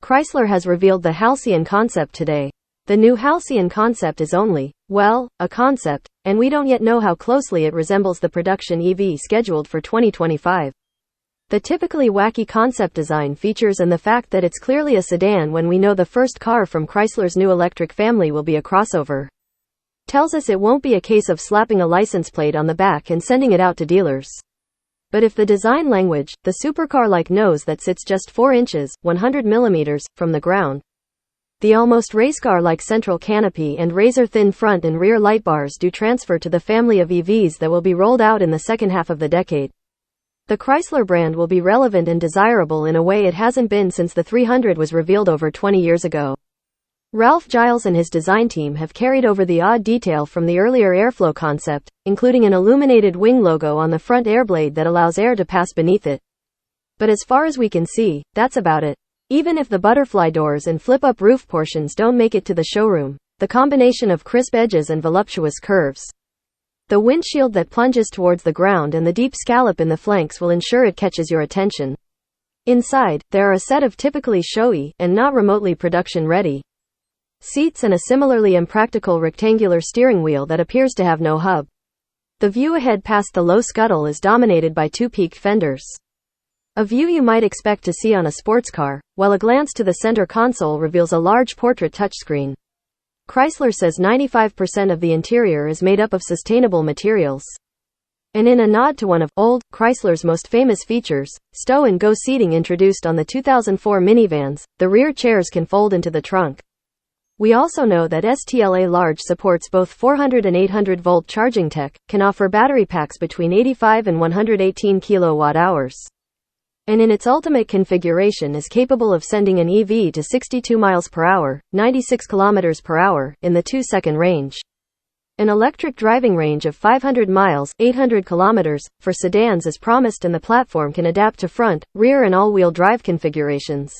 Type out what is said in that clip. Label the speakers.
Speaker 1: Chrysler has revealed the Halcyon concept today. The new Halcyon concept is only, well, a concept, and we don't yet know how closely it resembles the production EV scheduled for 2025. The typically wacky concept design features and the fact that it's clearly a sedan when we know the first car from Chrysler's new electric family will be a crossover. Tells us it won't be a case of slapping a license plate on the back and sending it out to dealers. But if the design language, the supercar-like nose that sits just 4 inches, 100 millimeters, from the ground, the almost racecar-like central canopy and razor-thin front and rear light bars do transfer to the family of EVs that will be rolled out in the second half of the decade. The Chrysler brand will be relevant and desirable in a way it hasn't been since the 300 was revealed over 20 years ago. Ralph Giles and his design team have carried over the odd detail from the earlier Airflow concept, including an illuminated wing logo on the front airblade that allows air to pass beneath it. But as far as we can see, that's about it. Even if the butterfly doors and flip-up roof portions don't make it to the showroom, the combination of crisp edges and voluptuous curves, the windshield that plunges towards the ground and the deep scallop in the flanks will ensure it catches your attention. Inside, there are a set of typically showy, and not remotely production-ready, seats and a similarly impractical rectangular steering wheel that appears to have no hub. The view ahead past the low scuttle is dominated by 2 peaked fenders. A view you might expect to see on a sports car, while a glance to the center console reveals a large portrait touchscreen. Chrysler says 95% of the interior is made up of sustainable materials. And in a nod to one of old Chrysler's most famous features, stow-and-go seating introduced on the 2004 minivans, the rear chairs can fold into the trunk. We also know that STLA Large supports both 400 and 800 volt charging tech, can offer battery packs between 85 and 118 kilowatt-hours, and in its ultimate configuration is capable of sending an EV to 62 miles per hour, 96 kilometers per hour, in the 2-second range. An electric driving range of 500 miles, 800 kilometers, for sedans is promised, and the platform can adapt to front, rear and all-wheel drive configurations.